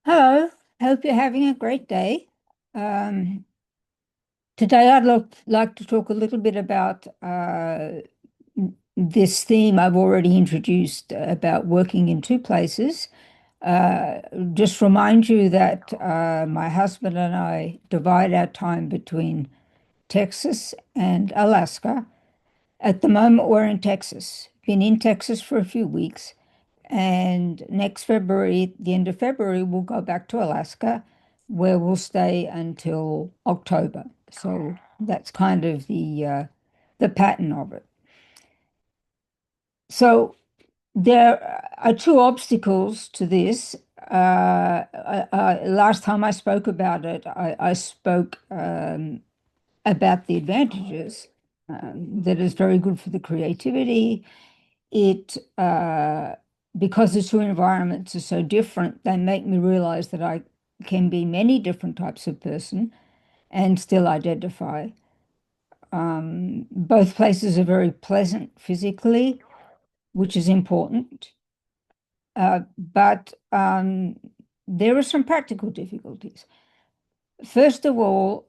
Hello, hope you're having a great day. Um, Today like to talk a little bit about this theme I've already introduced about working in two places. Uh, just remind you that my husband and I divide our time between Texas and Alaska. At the moment, we're in Texas. Been in Texas for a few weeks, and next February, the end of February, we'll go back to Alaska, where we'll stay until October. So that's kind of the pattern of it. So there are two obstacles to this. Last time I spoke about it, I spoke about the advantages. That is very good for the creativity. It Because the two environments are so different, they make me realize that I can be many different types of person and still identify. Both places are very pleasant physically, which is important, but there are some practical difficulties. First of all,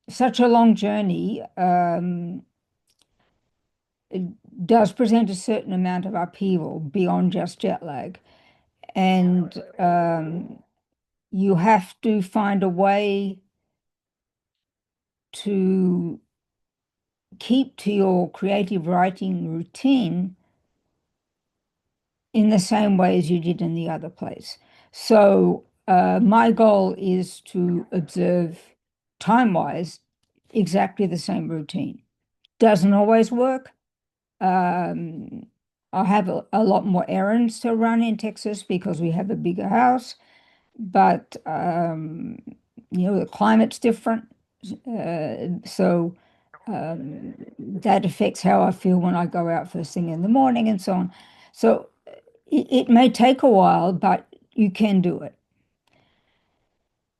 such a long journey it does present a certain amount of upheaval beyond just jet lag. And you have to find a way to keep to your creative writing routine in the same way as you did in the other place. So my goal is to observe time-wise exactly the same routine. Doesn't always work. Um, I have a lot more errands to run in Texas because we have a bigger house, but the climate's different. So that affects how I feel when I go out first thing in the morning and so on. So it may take a while, but you can do it.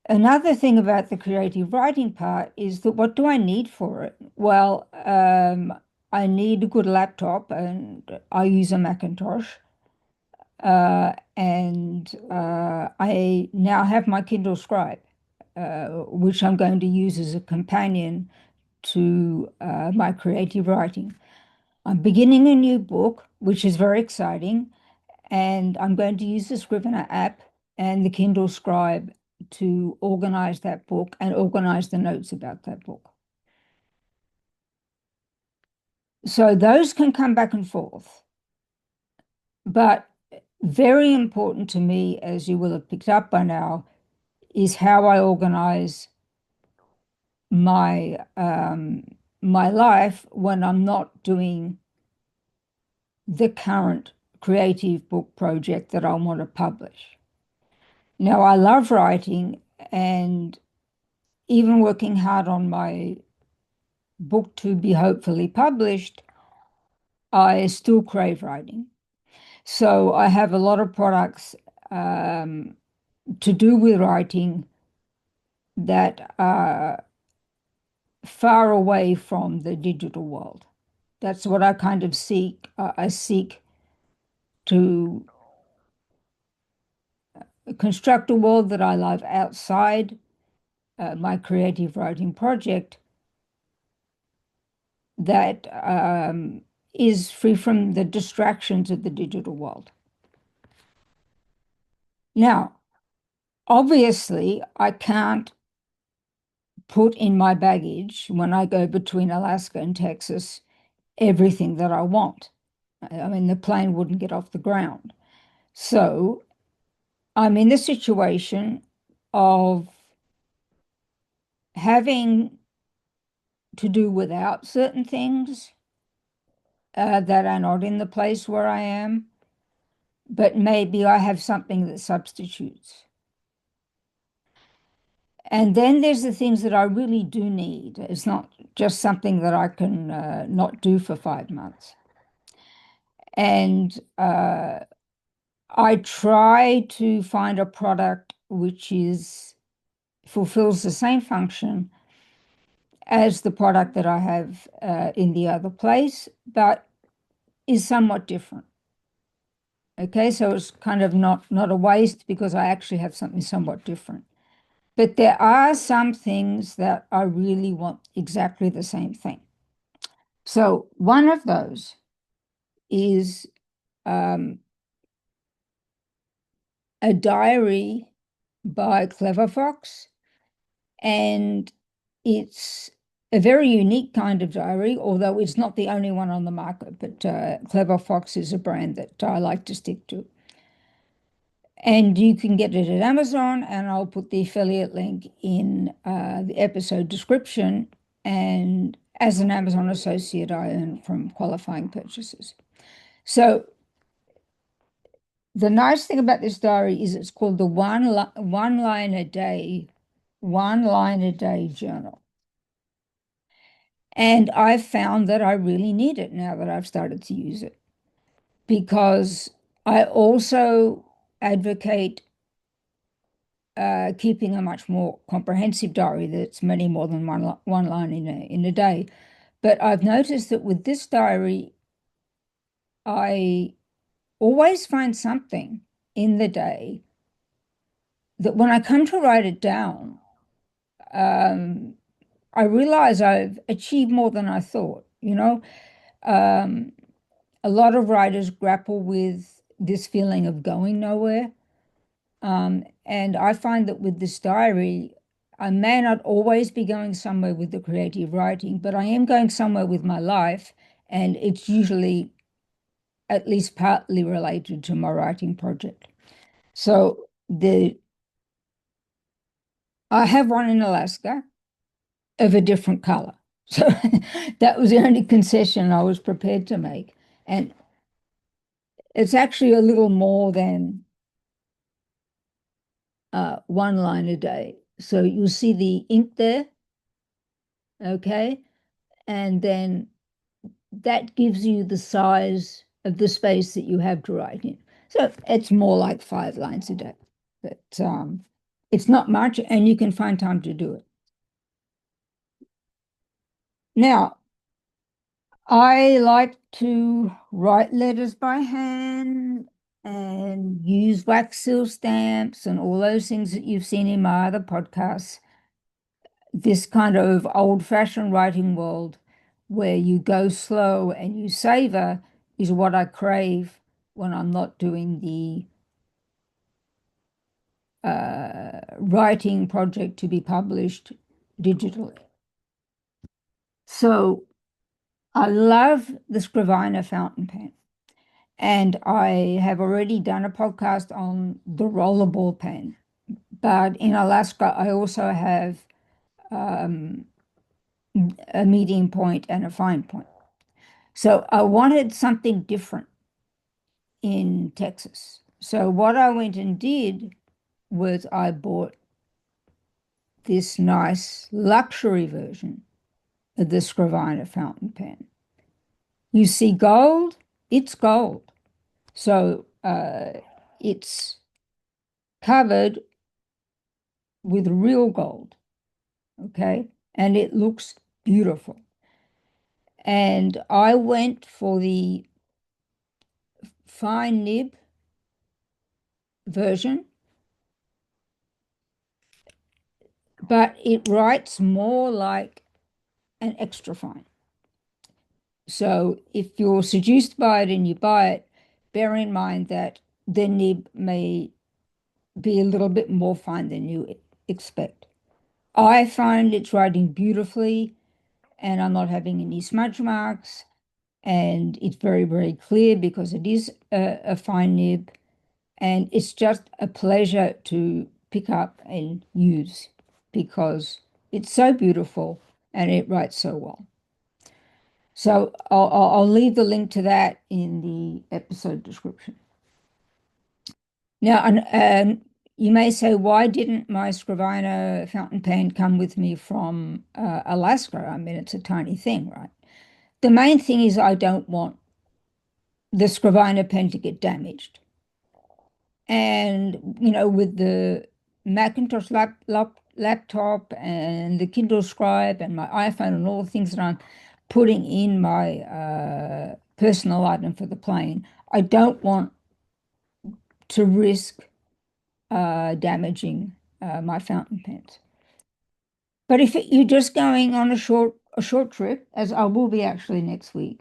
Another thing about the creative writing part is that what do I need for it? Well, I need a good laptop, and I use a Macintosh. And I now have my Kindle Scribe, which I'm going to use as a companion to my creative writing. I'm beginning a new book, which is very exciting, and I'm going to use the Scrivener app and the Kindle Scribe to organize that book and organize the notes about that book. So those can come back and forth, but very important to me, as you will have picked up by now, is how I organize my life when I'm not doing the current creative book project that I want to publish. Now, I love writing, and even working hard on my book to be hopefully published, I still crave writing. So I have a lot of products um, to do with writing that are far away from the digital world. That's what I kind of seek. I seek to construct a world that I love outside my creative writing project that is free from the distractions of the digital world. Now, obviously, I can't put in my baggage when I go between Alaska and Texas everything that I want. I mean, the plane wouldn't get off the ground. So I'm in the situation of having to do without certain things that are not in the place where I am, but maybe I have something that substitutes. And then there's the things that I really do need. It's not just something that I can not do for 5 months. And I try to find a product which is fulfills the same function as the product that I have in the other place, but is somewhat different. Okay, so it's kind of not a waste because I actually have something somewhat different. But there are some things that I really want exactly the same thing. So one of those is um, a diary by Clever Fox, and it's a very unique kind of diary, although it's not the only one on the market, but Clever Fox is a brand that I like to stick to. And you can get it at Amazon, and I'll put the affiliate link in the episode description. And as an Amazon associate, I earn from qualifying purchases. So the nice thing about this diary is it's called the one line a day, one line a day journal. And I've found that I really need it now that I've started to use it because I also advocate keeping a much more comprehensive diary that's many more than one line in a day. But I've noticed that with this diary, I always find something in the day that when I come to write it down, um, I realize I've achieved more than I thought. Um, a lot of writers grapple with this feeling of going nowhere. And I find that with this diary, I may not always be going somewhere with the creative writing, but I am going somewhere with my life, and it's usually at least partly related to my writing project. So I have one in Alaska of a different color. So that was the only concession I was prepared to make. And it's actually a little more than one line a day. So you'll see the ink there, okay? And then that gives you the size of the space that you have to write in. So it's more like 5 lines a day, but it's not much, and you can find time to do it. Now, I like to write letters by hand and use wax seal stamps and all those things that you've seen in my other podcasts. This kind of old-fashioned writing world where you go slow and you savor is what I crave when I'm not doing the writing project to be published digitally. So I love the Scrivener fountain pen. And I have already done a podcast on the rollerball pen. But in Alaska, I also have um, a medium point and a fine point. So I wanted something different in Texas. So what I went and did was I bought this nice luxury version of the Scrivener fountain pen. You see gold, it's gold. So it's covered with real gold, okay? And it looks beautiful. And I went for the fine nib version, but it writes more like an extra fine. So if you're seduced by it and you buy it, bear in mind that the nib may be a little bit more fine than you expect. I find it's writing beautifully and I'm not having any smudge marks, and it's very, very clear because it is a fine nib, and it's just a pleasure to pick up and use because it's so beautiful and it writes so well. So I'll leave the link to that in the episode description. Now, you may say, why didn't my Scrivener fountain pen come with me from Alaska? I mean, it's a tiny thing, right? The main thing is I don't want the Scrivener pen to get damaged. And, with the Macintosh laptop and the Kindle Scribe and my iPhone and all the things that I'm putting in my personal item for the plane, I don't want to risk damaging my fountain pens. But if you're just going on a short trip, as I will be actually next week,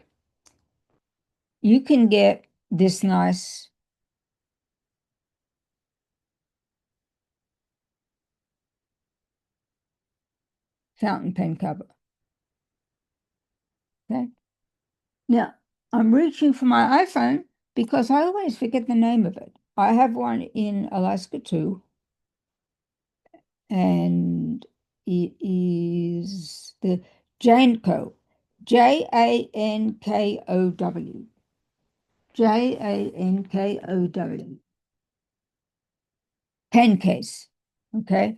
you can get this nice fountain pen cover. Okay. Now, I'm reaching for my iPhone because I always forget the name of it. I have one in Alaska too, and it is the Janko, Jankow, Jankow pen case. Okay.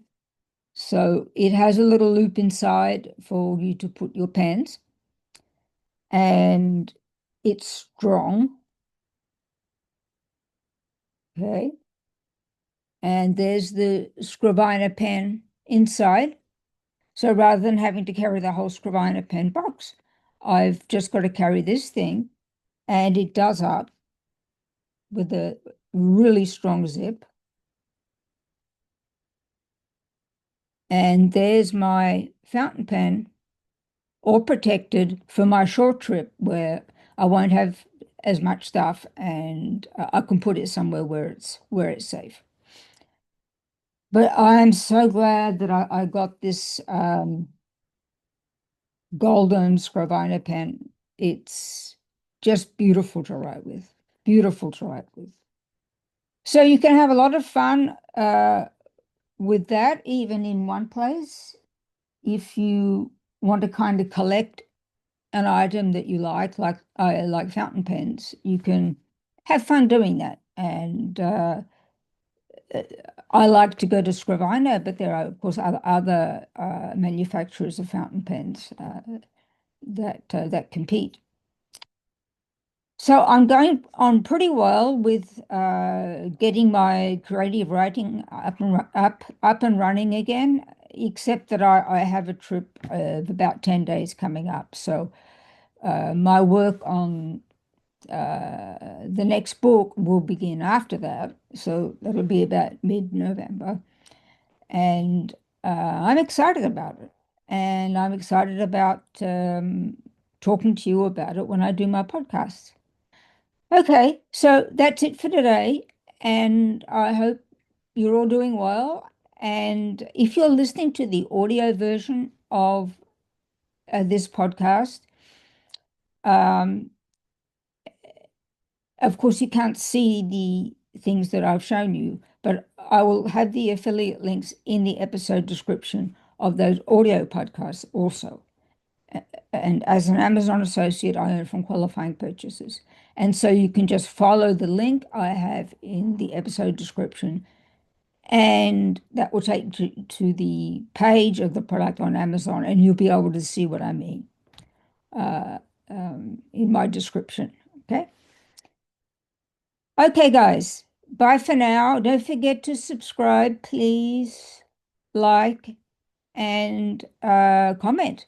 So it has a little loop inside for you to put your pens, and it's strong. Okay. And there's the Scrivener pen inside. So rather than having to carry the whole Scrivener pen box, I've just got to carry this thing, and it does up with a really strong zip. And there's my fountain pen, all protected for my short trip where I won't have as much stuff, and I can put it somewhere where it's safe. But I'm so glad that I got this golden Scrivener pen. It's just beautiful to write with. Beautiful to write with. So you can have a lot of fun with that, even in one place. If you want to kind of collect an item that you like fountain pens, you can have fun doing that. And I like to go to Scrivener, but there are, of course, other manufacturers of fountain pens that compete. So I'm going on pretty well with getting my creative writing up and running again, except that I have a trip of about 10 days coming up. So my work on the next book will begin after that. So that'll be about mid-November. And I'm excited about it. And I'm excited about talking to you about it when I do my podcast. Okay, so that's it for today. And I hope you're all doing well. And if you're listening to the audio version of this podcast, um, of course, you can't see the things that I've shown you, but I will have the affiliate links in the episode description of those audio podcasts also. And as an Amazon associate, I earn from qualifying purchases. And so you can just follow the link I have in the episode description, and that will take you to the page of the product on Amazon, and you'll be able to see what I mean in my description. Okay. Okay, guys. Bye for now. Don't forget to subscribe, please, like, and comment.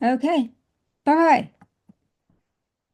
Okay. Bye.